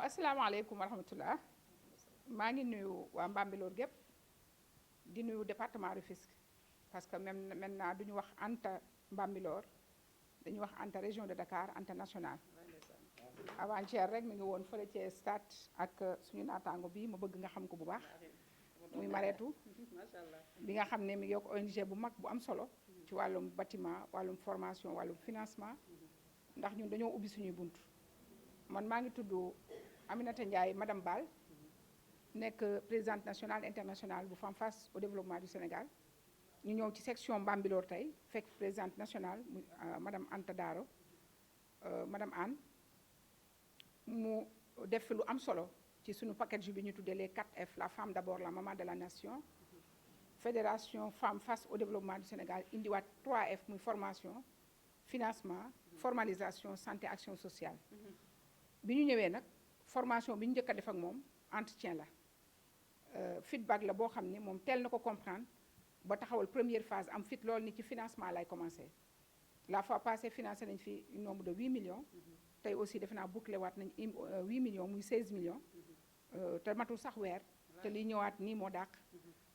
asalaamaaleykum wa rahmatullah maa ngi nuyu waa Mbambilor gépp di nuyu département Rufisque parce que même maintenant duñu wax Anta Mbambilor dañuy wax Anta région de Dakar Anta national avant-hier rek mi ngi woon fële ci stade ak suñu naataango bi ma bëgg nga xam ko bu baax muy Mareetu bi nga xam ne mi ngi yokk ONG bu mag bu am solo ci wàllum bâtiment wàllum formation wàllum financement ndax ñun dañoo ubbi suñuy bunt man maa ngi tudd Aminata Ndiaye madame Bal nekk présidente nationale internationale bu Femmes Face au développement du Sénégal ñu ñëw ci section Mbambilor tey fekk présidente nationale madame Anta Daro madame Anne mu def lu am solo ci suñu package bi ñu tuddee les 4F la femme d'abord la maman de la nation fédération Femmes Face au développement du Sénégal indiwaat 3F muy formation financement formalisation santé action sociale bi ñu ñëwee nag formation bi ñu njëkk a def ak moom entretien la feedback la boo xam ne moom teel na ko comprendre ba taxawal première phase am fit loolu ni ci financement lay commencé la fois passée financé nañ fi un nombre de 8 millions tey aussi defe naa bouclé waat nañ 8 millions muy 16 millions te matul sax weer te liy ñëwaat nii moo dàq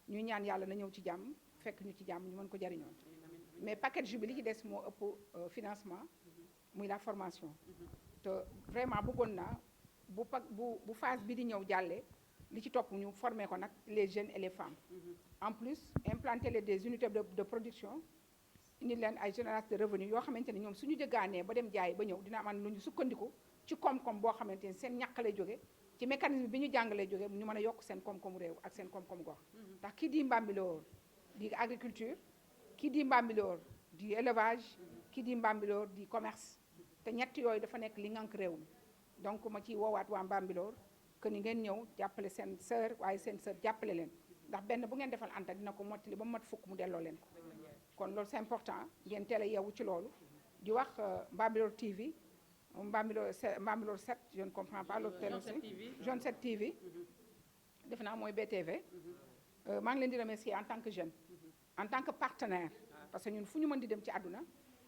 ñuy ñaan yàlla na ñëw ci jàmm fekk ñu ci jàmm ñu mën ko jariñoo mais package bi li ci des moo ëpp financement muy la formation te vraiment bëggoon naa bu phase bi di ñëw jàllee li ci topp ñu former ko nag les jeunes et les femmes en plus implanter les des unités de production indi leen ay générateurs de revenus yoo xamante ne ñoom suñu jëggaanee ba dem jaay ba ñëw dina am lu ñu sukkandiku ci koom-koom boo xamante ne seen ñàkk lay jóge ci mécanisme bi ñu jàngalee jóge ñu mën a yokk seen koom-koomu réew ak seen koom-koomu gox ndax kii di Mbambilor di agriculture kii di Mbambilor di élevage kii di Mbambilor di commerce te ñett yooyu dafa nekk li ngànk réew mi donc ma ciy woowaat waa Mbambilor que ni ngeen ñëw jàppale seen sœur waaye seen sœur jàppale leen ndax benn bu ngeen defal Anta dina ko mottali ba mu mat fukk mu delloo leen ko kon loolu c'est important ngeen teel a yeewu ci loolu di wax Mbambilor TV Mbambilor 7 je ne comprends pas l'autre télé aussi Jeune 7 TV defe naa mooy BTV maa ngi leen di remercier en tant que jeune en tant que partenaire parce que ñun fu ñu mën di dem ci àdduna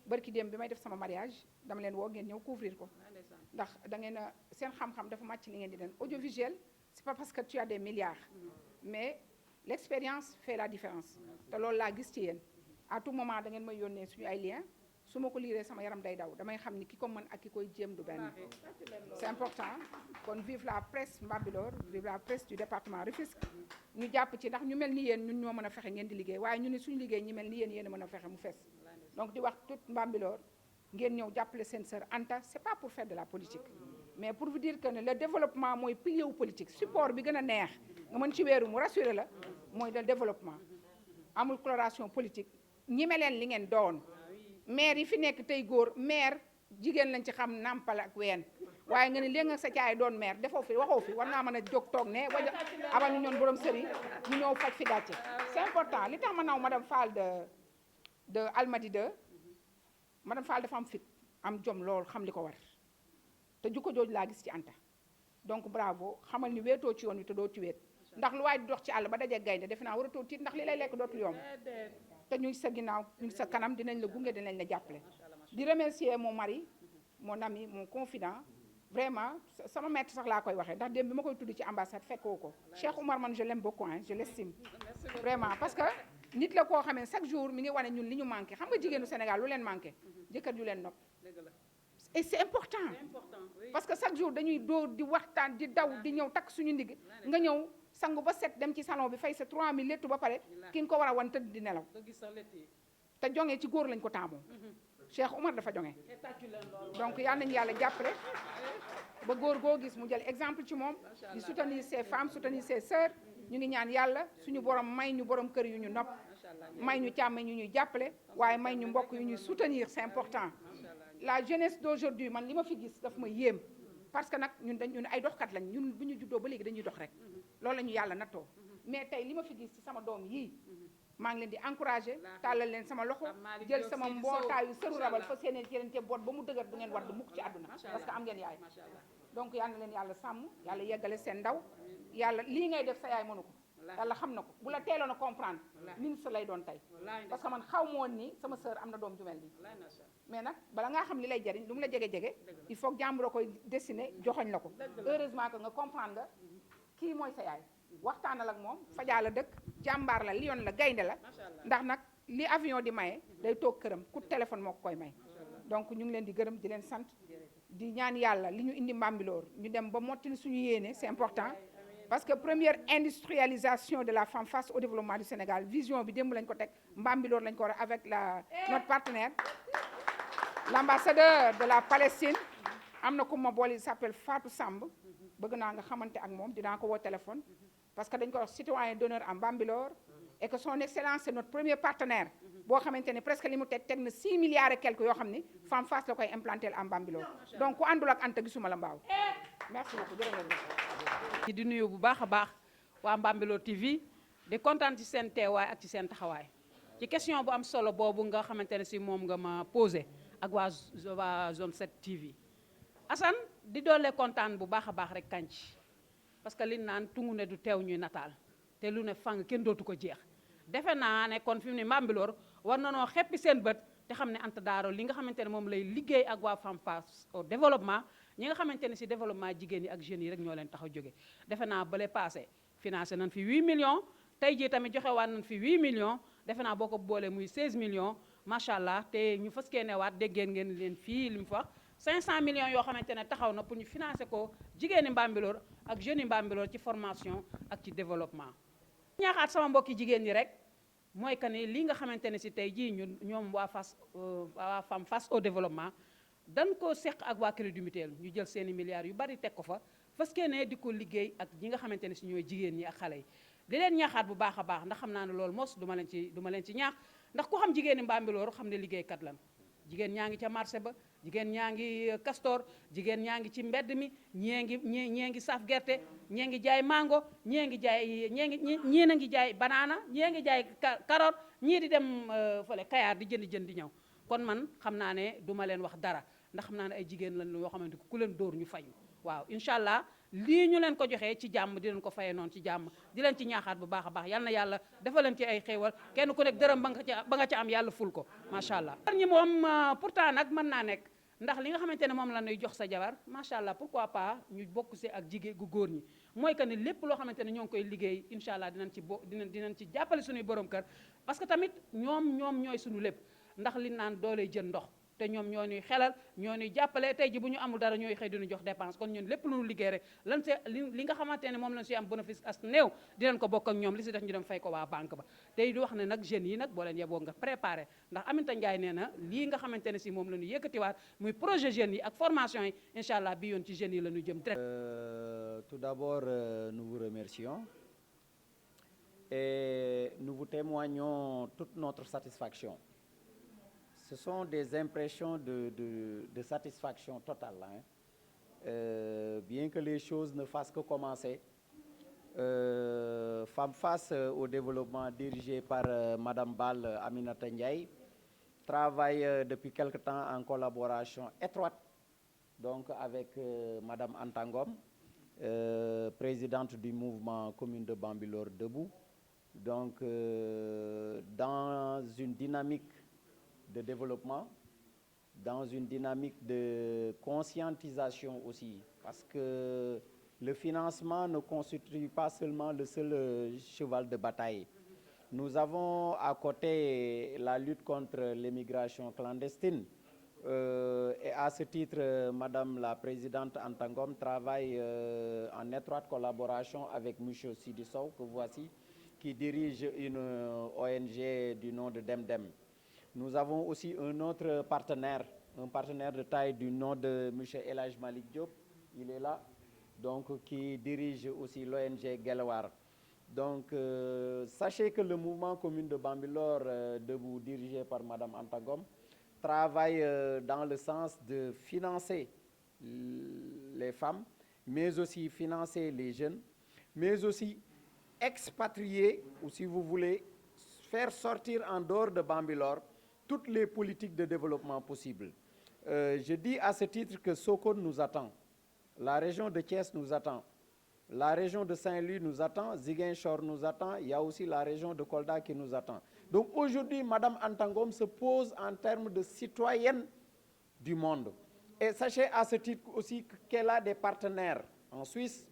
barki dem bi may def sama mariage dama leen woo ngeen ñëw couvrir ko ndax da ngeen a seen xam-xam dafa màcc li ngeen di den audiovisuel c'est pas parce que tu as des milliards mais l'expérience fait la différence te loolu laa gis ci yéen à tout moment da ngeen may yónnee suñu ay liens su ma ko liiree sama yaram day daw damay xam ni ki ko mën ak ki koy jéem du benn c'est important kon vive la presse Mbambilor vive la presse du département Rufisque ñu jàpp ci ndax ñu mel ni yéen ñun ñoo mën a fexe ngeen di liggéey waaye ñu ne suñu liggéey ñi mel ni yéen a mën a fexe mu fees donc di wax tout Mbambilor ngeen ñëw jàppale seen sœur Anta c'est pas pour faire de la politique mais pour vous dire que ne le développement mooy pilier wu politique support bi gën a neex nga mën ci weeru mu rassurer la mooy le développement amul coloration politique ñime leen li ngeen doon maire yi fi nekk tey góor maire jigéen lañ ci xam nàmpal ak ween waaye nga ne léegi nga sa caay doon maire defoo fi waxoo fi war naa mën a jóg toog ne waja abal ñu ñoon borom sëri ñu ñëw faj fi gàcce c'est important li tax ma naw madame Fall de Almadi 2 madame Fall dafa am fit am jom lool xam li ko war te jukko jooju laa gis ci Anta donc bravo xamal ni weetoo ci yoon wi te doo ci weet ndax lu waay di dox ci àll ba dajee gaynde defe naa waratoo tiit ndax li lay lekk dootul yomb te ñu ngi sa ginnaaw ñu ngi sa kanam dinañ la gunge dinañ la jàppale di remercier mon mari mon ami mon confident vraiment sama maître sax laa koy waxee ndax démb bi ma koy tudd ci ambassade fekkoo ko Cheikh Oumar man je l'aime beaucoup hein je l'estime vraiment parce que nit la koo xamee chaque jour mi ngi wane ñun li ñu manqué xam nga jigéenu Sénégal lu leen manqué jëkkër ju leen nopp et c'est important parce que chaque jour dañuy dóor di waxtaan di daw di ñëw takk suñu ndig nga ñëw sangu ba set dem ci salon bi fay sa 3000 lettu ba pare ki nga ko war a wan tëdd di nelaw te jonge ci góor lañ ko taamoo Cheikh Oumar dafa jonge donc yal nañu yàlla jàppale ba góor goo gis mu jël exemple ci moom di soutenir ses femmes soutenir ses sœurs ñu ngi ñaan yàlla suñu borom may ñu borom kër yu ñu nopp may ñu càmm ñu ñuy jàppale waaye may ñu mbokk yu ñuy soutenir c'est important la jeunesse d'aujourd'hui man li ma fi gis daf ma yéem parce que nag ñun ay doxkat lañ ñun bu ñu juddoo ba léegi dañuy dox rek loolu la ñu yàlla nattoo mais tey li ma fi gis ci sama doom yii maa ngi leen di encourager tàllal leen sama loxo jël sama mbootaayu sëru rabal fa seeneen ci leen te boot ba mu dëgër du ngeen war du mukk ci àdduna parce que am ngeen yaay donc yal na leen yàlla sàmm yàlla yeggale seen ndaw yàlla lii ngay def sa yaay mënu ko yàlla xam na ko bu la teeloon a comprendre ministre lay doon tey parce que man xaw ma woon ni sama sœur am na doom ju mel nii mais nag bala ngaa xam li lay jariñ lu mu la jege-jege il faut que jàmbur a koy dessiné joxoñ la ko heureusement que nga comprendre nga kii mooy sa yaay waxtaanal ak moom Fadja la dëkk jàmbaar la lion la gaynde la ndax nag li avion di maye day toog këram ku téléphone moo ko koy may donc ñu ngi leen di gërëm di leen sant di ñaan yàlla li ñu indi Mbambilor ñu dem ba mottali suñu yéene c'est important parce que première industrialisation de la femme face au développement du Sénégal vision bi démb lañ ko teg Mbambilor lañ ko war avec notre partenaire l'ambassadeur de la Palestine am na ku ma boole il s'appelle Fatou Samb bëgg naa nga xamante ak moom dinaa ko woo téléphone parce que dañ ko wax citoyen d'honneur à Mbambilor et que son excellence c'est notre premier partenaire boo xamante ne presque li mu teg na 6 milliards et quelques yoo xam ni femme face la koy implanter à Mbambilor donc ku àndul ak Anta gisuma la mbaaw merci beaucoup jërëjëf. di nuyu bu baax a baax waa Mbambilor TV di kontaan ci seen teewaay ak ci seen taxawaay ci question bu am solo boobu nga xamante ne si moom nga ma posé ak waa zone 7 TV Assane di doole kontaan bu baax a baax rek kanc parce que li naan tungu ne du teew ñuy nataal te lu ne fang kenn dootu ko jeex defe naa ne kon fi mu ne Mbambilor war na noo xeppi seen bët te xam ne Anta Daaro li nga xamante ne moom lay liggéey ak waa Femme Face au développement ñi nga xamante ne si développement jigéen yi ak jeunes yi rek ñoo leen tax a jóge defe naa bale passé financé nañ fi 8 millions tey jii tamit joxe waat nañ fi 8 millions defe naa boo ko boolee muy 16 millions macha allah te ñu fas kee newaat déggeen ngeen leen fii li mu fa 500 millions yoo xamante ne taxaw na pour ñu financer ko jigéeni Mbambilor ak jeunes yi Mbambilor ci formation ak ci développement. ñaaxaat sama mbokki jigéen ñi rek mooy que ni li nga xamante ne si tey jii ñun ñoom waa Femme Face au développement dañ ko seq ak waa Crédit Mutuel ñu jël seeni milliards yu bari teg ko fa fas ne di ko liggéey ak ñi nga xamante ne si ñooy jigéen ñi ak xale yi. di leen ñaaxaat bu baax a baax ndax xam naa ne loolu mos du ma leen ci ñaax ndax ku xam jigéeni Mbambilor xam ne liggéeykat lan jigéen ñaa ngi ca marché ba jigéen ñaa ngi castor jigéen ñaa ngi ci mbedd mi ñee ngi saaf gerte ñee ngi jaay mango ñii na ngi jaay banana ñee ngi jaay carotte ñii di dem fële Kayaar di jënd di ñëw kon man xam naa ne du ma leen wax dara ndax xam naa ne ay jigéen lañ yoo xamante ku leen dóor ñu fayu waaw incha allah lii ñu leen ko joxee ci jàmm di leen ko fayee noonu ci jàmm di leen ci ñaaxaat bu baax a baax yal na yàlla dafa leen ci ay xéewal kenn ku nekk dërëm ba nga ca am yàlla ful ko macha allah. ñi moom pourtant nag mën naa nekk ndax li nga xamante ne moom la ñuy jox sa jabar macha allah pourquoi pas ñu bokk si ak jigéen gu góor ñi mooy que ni lépp loo xamante ne ñoo ngi koy liggéey incha allah dinañ ci jàppale suñuy borom kër parce que tamit ñoom ñooy suñu lépp ndax li naan dooley jën ndox te ñoom ñoo ñuy xelal ñoo ñuy jàppale tey ji bu ñu amul dara ñooy xëy diñu jox dépense kon ñun lépp lu ñu liggéey rek lan see li nga xamante ne moom lañ si am bénéfice as néew dinañ ko bokk ak ñoom li si def ñu dem fay ko waa banque ba tey di wax ne nag jeunes yi nag boo leen yeboo nga préparé ndax Aminata Ndiaye nee na lii nga xamante ne si moom la ñu yëkkatiwaat muy projet jeunes yi ak formation yi incha allah bi yoon ci jeunes yi la ñu jëm direct. Tout d'abord nous vous remercions et nous vous témoignons toute notre satisfaction. Ce sont des impressions de satisfaction totale. Bien que les choses ne fassent que commencer, Femme Face au développement dirigée par Madame Bal Aminata Ndiaye travaille depuis quelque temps en collaboration étroite donc avec Madame Anta Ngom, présidente du mouvement commune de Mbambilor Debout, donc dans une dynamique de développement, dans une dynamique de conscientisation aussi, parce que le financement ne constitue pas seulement le seul cheval de bataille. Nous avons à côté la lutte contre l'immigration clandestine, et à ce titre, Madame la Présidente Anta Ngom travaille en étroite collaboration avec M. Sidi Sow, que voici, qui dirige une ONG du nom de Demdem. Nous avons aussi un autre partenaire, un partenaire de taille du nom de M. Elhaj Malik Diop, il est là, donc qui dirige aussi l'ONG Gelawar. Donc sachez que le mouvement commune de Mbambilor Debout, dirigé par Mme Anta Ngom, travaille dans le sens de financer les femmes, mais aussi financer les jeunes, mais aussi expatrier, ou si vous voulez, faire sortir en dehors de Mbambilor toutes les politiques de développement possibles. Je dis à ce titre que Sokone nous attend, la région de Thiès nous attend, La région de Saint-Louis nous attend, Ziguinchor nous attend, il y a aussi la région de Kolda qui nous attend. Donc aujourd'hui, Madame Anta Ngom se pose en termes de citoyenne du monde. Et sachez à ce titre aussi qu'elle a des partenaires en Suisse,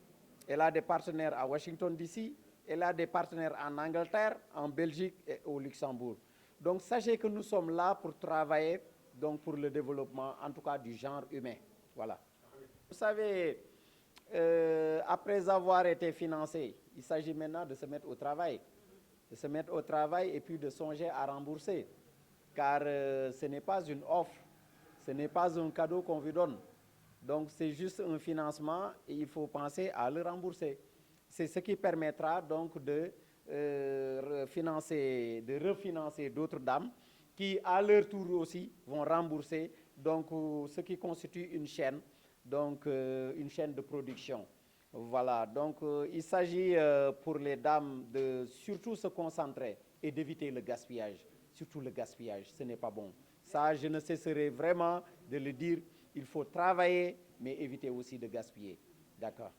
elle a des partenaires à Washington DC, elle a des partenaires en Angleterre, en Belgique et au Luxembourg. Donc sachez que nous sommes là pour travailler donc, pour le développement, en tout cas du genre humain. Voilà. Vous savez, après avoir été financé, il s'agit maintenant de se mettre au travail. De se mettre au travail et puis de songer à rembourser. Car ce n'est pas une offre, ce n'est pas un cadeau qu'on vous donne. Donc c'est juste un financement et il faut penser à le rembourser. C'est ce qui permettra donc de refinancer d'autres dames qui, à leur tour aussi, vont rembourser donc, ce qui constitue une chaîne, donc une chaîne de production. Voilà, donc il s'agit pour les dames de surtout se concentrer et d'éviter le gaspillage. Surtout le gaspillage, ce n'est pas bon. Ça, je ne cesserai vraiment de le dire. Il faut travailler, mais éviter aussi de gaspiller. D'accord.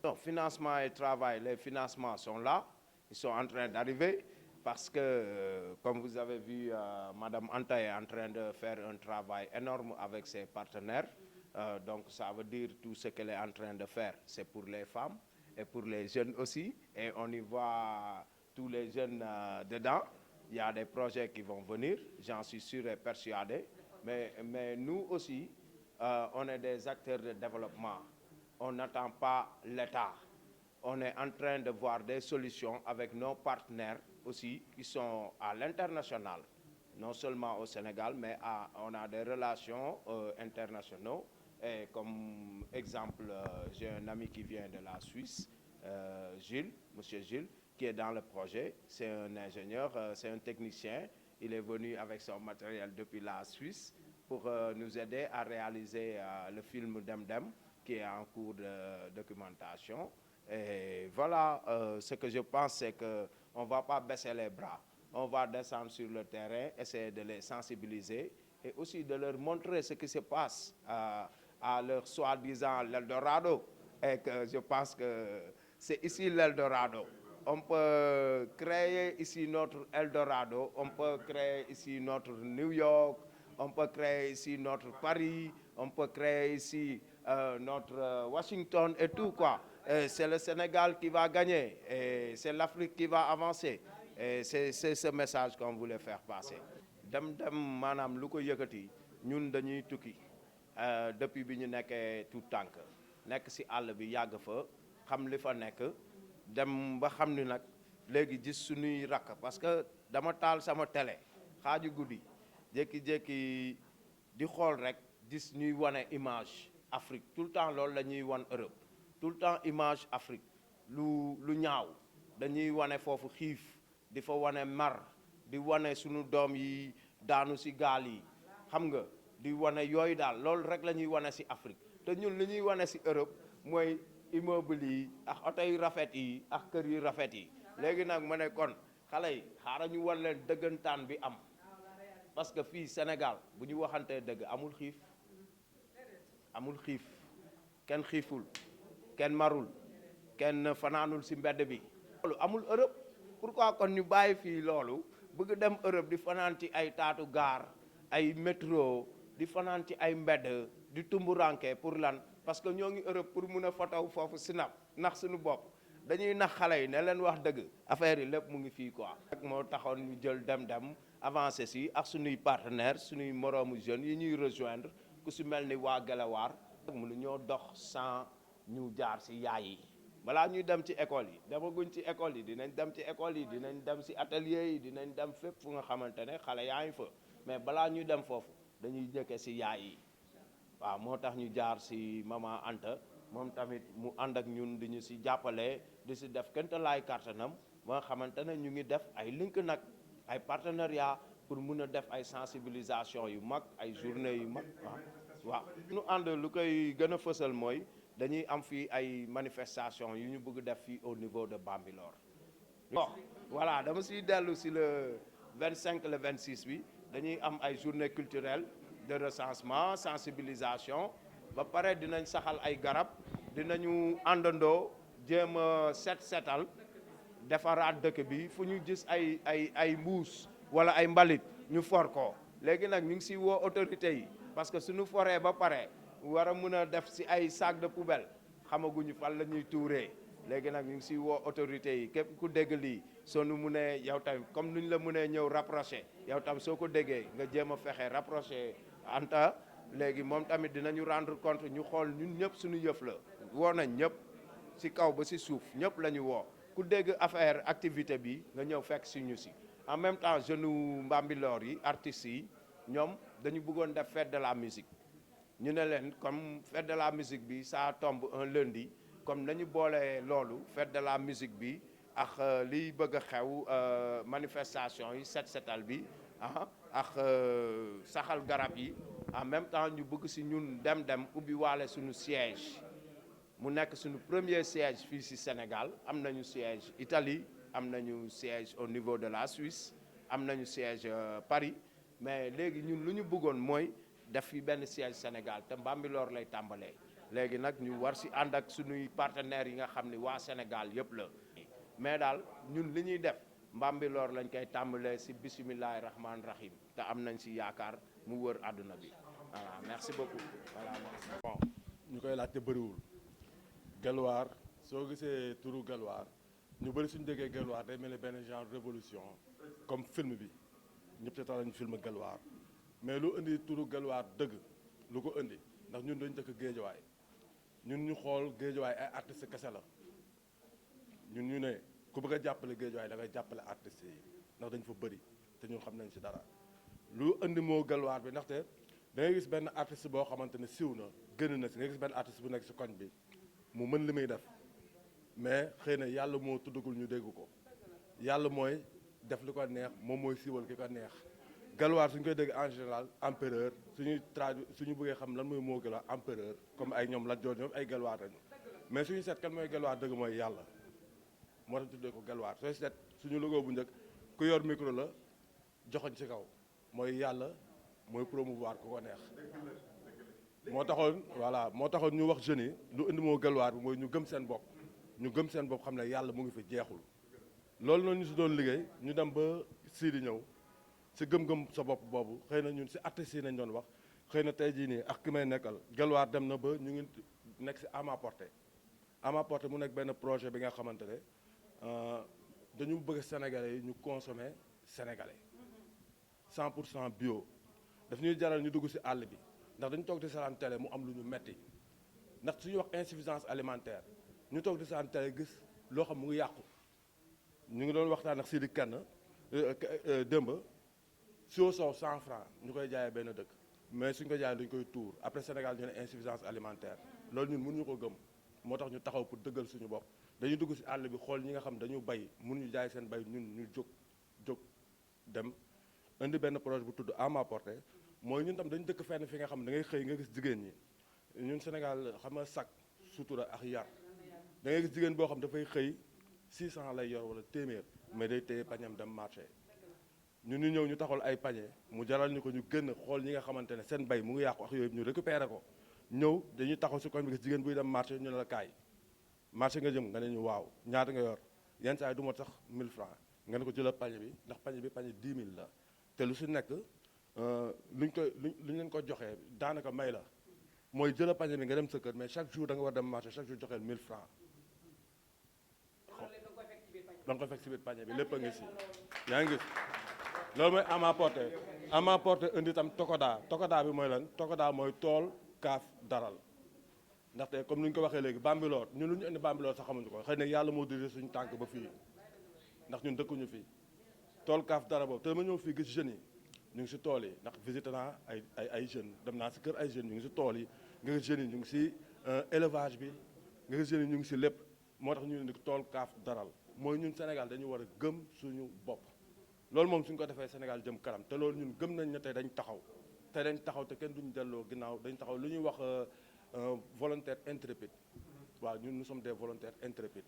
Donc, financement et travail, les financements sont là. Ils sont en train d'arriver parce que, comme vous avez vu, Madame Anta est en train de faire un travail énorme avec ses partenaires. Donc, ça veut dire tout ce qu'elle est en train de faire, c'est pour les femmes et pour les jeunes aussi. Et on y voit tous les jeunes dedans. Il y a des projets qui vont venir, j'en suis sûr et persuadé. Mais nous aussi, on est des acteurs de développement. On n'attend pas l'État. On est en train de voir des solutions avec nos partenaires aussi qui sont à l'international. Non seulement au Sénégal, mais on a des relations internationaux. Et comme exemple, j'ai un ami qui vient de la Suisse, Gilles, Monsieur Gilles, qui est dans le projet. C'est un ingénieur, c'est un technicien. Il est venu avec son matériel depuis la Suisse pour nous aider à réaliser le film Dem, qui est en cours de documentation. Et voilà, ce que je pense, c'est qu'on ne va pas baisser les bras. On va descendre sur le terrain, essayer de les sensibiliser et aussi de leur montrer ce qui se passe à leur soi-disant l'Eldorado. Et que je pense que c'est ici l'Eldorado. On peut créer ici notre Eldorado, on peut créer ici notre New York, on peut créer ici notre Paris, on peut créer ici notre Washington et tout quoi. C'est le Sénégal qui va gagner, et c'est l'Afrique qui va avancer. Et c'est ce message qu'on voulait faire passer. Dem maanaam lu ko yëkkati ñun dañuy tukki depuis bi ñu nekkee tout tànk nekk ci àll bi yàgg fa xam li fa nekk dem ba xam ni nag léegi gis suñuy rakk parce que dama taal sama télé xaaju guddi jékki-jékki di xool rek gis ñuy wane image Afrique tout le temps loolu la ñuy wan Europe tout le temps image Afrique lu ñaaw dañuy wane foofu xiif di fa wane mar di wane sunu doom yi daanu ci gaal yi xam nga di wane yooyu daal loolu rek la ñuy wane ci Afrique te ñun li ñuy wane ci Europe mooy immeuble yi ak oto yu rafet yi ak kër yu rafet yi léegi nag ma ne kon xale yi xaaral ñu wan leen dëggantaan bi am parce que fii Sénégal bu ñu waxantee dëgg amul xiif kenn xiiful kenn marul kenn fanaanul ci mbedd bi loolu amul Europe pourquoi kon ñu bàyyi fii loolu bëgg dem Europe di fanaan ci ay taatu gaar ay métro di fanaan ci ay mbedd di tumburanke pour lan parce que ñoo ngi Europe pour mun a fotow foofu sinap nax suñu bopp dañuy nax xale yi ne leen wax dëgg affaire yi lépp mu ngi fii quoi. moo taxoon ñu jël dem avancé si ak suñuy partenaires suñuy moroomu jeunes yi ñuy rejoindre ku si mel ni waa Gelawaar mënu ñoo dox sans ñu jaar si yaay yi balaa ñuy dem ci école yi demaguñ ci école yi dinañ dem ci école yi dinañ dem si atelier yi dinañ dem fépp fu nga xamante ne xale yaa ngi fa mais balaa ñuy dem foofu dañuy jëkke si yaay yi waaw moo tax ñu jaar si maman Anta moom tamit mu ànd ak ñun di ñu si jàppale di si def kéemtalaay kàttanam ba nga xamante ne ñu ngi def ay link nag ay partenariat pour mun a def ay sensibilisation yu mag ay journée yu mag waaw ñu ànd lu koy gën a fësal mooy dañuy am fii ay manifestation yu ñu bëgg def fii au niveau de Bambilor bon voilà dama siy dellu si le 25 le 26 bi dañuy am ay journée culturelle de recensement sensibilisation ba pare dinañ saxal ay garab dinañu àndandoo jéem a setal defaraat dëkk bi fu ñu gis ay mbuus wala ay mbalit ñu for ko léegi nag ñu ngi si woo autorité yi parce que suñu foree ba pare war a mën a def si ay sac de poubelle xamaguñu fan la ñuy tuuree léegi nag ñu ngi si woo autorité yi képp ku dégg lii soo nu mënee yow tamit comme nuñ la mënee ñëw rapproché yow tam soo ko déggee nga jéem a fexe rapproché Anta léegi moom tamit dinañu rendre compte ñu xool ñun ñëpp suñu yëf la woo nañ ñëpp si kaw ba si suuf ñëpp la ñu woo ku dégg affaire activité bi nga ñëw fekk si ñu si en même temps jeunes Mbambilor yi artistes yi ñoom dañu bëggoon def fête de la musique ñu ne leen comme fête de la musique bi ça tombe un lundi comme nañu boole loolu fête de la musique bi ak liy bëgg a xew manifestation yi setal bi ak saxal garab yi en même temps ñu bëgg si ñun dem ubbi waale suñu siège mu nekk suñu premier siège fii si Sénégal am nañu siège Italie am nañu siège au niveau de la Suisse am nañu siège Paris mais léegi ñun lu ñu bëggoon mooy def fi benn siège Sénégal te Mbambilor lay tàmbalee léegi nag ñu war si ànd ak suñuy partenaires yi nga xam ni waa Sénégal yëpp la mais daal ñun li ñuy def Mbambilor lañ koy tàmbalee si bisimilahi rahmaani rahim te am nañ si yaakaar mu wër àdduna bi voilà merci beaucoup voilà. bon ñu koy laajte bëriwul Guelwaar soo gisee turu Guelwaar ñu bëri suñu déggee Guelwaar day mel ni benn genre révolution comme film bi ñëpp te tax lañu film Guelwaar mais lu indi turu Guelwaar dëgg lu ko indi ndax ñun dañu dëkk Géejawaay ñun ñu xool Géejawaay ay artistes kese la ñun ñu ne ku bëgg a jàppale Géejawaay da ngay jàppale artistes yi ndax dañ fa bëri te ñun xam nañ si dara lu indi moo Guelwaar bi ndaxte da ngay gis benn artiste boo xamante ne siw na gën na si nga gis benn artiste bu nekk si koñ bi mu mën li muy def mais xëy na yàlla moo tuddagul ñu dégg ko yàlla mooy def li ko neex moom mooy siiwal ki ko neex Guelwaar suñu koy dégg en général empereur suñu bëggee xam lan mooy moo Guelwaar empereur comme ay ñoom Lat Joor ñoom ay Guelwaar lañu mais suñu seet kan mooy Guelwaar dëgg mooy yàlla moo tax tuddee ko Guelwaar sooy seet suñu logo bu njëkk ku yor micro la joxoñ ci kaw mooy yàlla mooy promouvoir ku ko neex moo taxoon voilà moo taxoon ñu wax jeunes yi lu indi moo Guelwaar bi mooy ñu gëm seen bopp ñu gëm seen bopp xam ne yàlla mu ngi fi jeexul loolu noonu ñu si doon liggéey ñu dem ba Sidi ñëw si gëm-gëm sa bopp boobu xëy na ñun si artistes yi nañ doon wax xëy na tey jii nii ak ki may nekkal Guelwaar dem na ba ñu ngi nekk si à ma portée mu nekk benn projet bi nga xamante ne dañu bëgg Sénégalais yi ñu consommer sénégalais 100% bio daf ñuy jaral ñu dugg si àll bi ndax dañu toog di seetaan télé mu am lu ñu metti ndax suñuy wax insuffisance alimentaire ñu toog di seetaan télé gis loo xam mu ngi yàqu ñu ngi doon waxtaan ak Sidi Kenn démb sio soow 100 francs ñu koy jaayee benn dëkk mais suñ ko jaayee dañu koy tuur après Sénégal ñu ne insuffisance alimentaire loolu ñun mënuñu ko gëm moo tax ñu taxaw pour dëggal suñu bopp dañuy dugg si àll bi xool ñi nga xam dañu bay mënuñu jaay seen bay ñun ñu jóg dem indi benn projet bu tudd à ma portée mooy ñun tam dañu dëkk fenn fi nga xam da ngay xëy nga gis jigéen ñi ñun Sénégal xam nga sac sutura ak yar da ngay gis jigéen boo xam dafay xëy 600 lay yor wala téeméer mais day téye pañam dem marché ñun ñu ñëw ñu taxal ay pañe mu jaral ñu ko ñu gën xool ñi nga xamante ne seen bay mu ngi yàqu ak yooyu ñu récupéré ko ñëw dañuy taxaw si koñ bi gis jigéen buy dem marché ñu ne la kaay marché nga jëm nga ne ñu waaw ñaata nga yor yenn saa yi du ma sax 1000 francs nga ne ko jëlal pañe bi ndax pañe bi pañe 10 000 la te lu si nekk luñ leen ko joxee daanaka may la mooy jëlal pañe bi nga dem sa kër mais chaque jour da nga war dem marché chaque jour joxeel 1000 francs da nga ko fekk si biir pañe bi lépp a ngi si yaa ngi gis loolu mooy à ma portée indi tam tokoda bi mooy lan tokoda mooy tool kaaf daral ndaxte comme ni ñu ko waxee léegi Bambilor ñun lu ñu indi Bambilor sax xamuñu ko xëy na yàlla moo dirigé suñu tànk ba fii ndax ñun dëkkuñu fii tool kaaf dara boobu te ma ñëw fii gis jeunes yi ñu ngi si tool yi ndax visité naa ay jeunes dem naa si kër ay jeunes ñu ngi si tool yi nga gis jeunes yi ñu ngi si élevage bi nga gis jeunes yi ñu ngi si lépp moo tax ñu indi tool kaaf daral mooy ñun Sénégal dañu war a gëm suñu bopp loolu moom suñ ko defee Sénégal jëm kanam te loolu ñun gëm nañ ne tey dañ taxaw te kenn duñu delloo ginnaaw dañ taxaw lu ñuy wax volontaire intrépide waaw ñun nous sommes des volontaires intrépides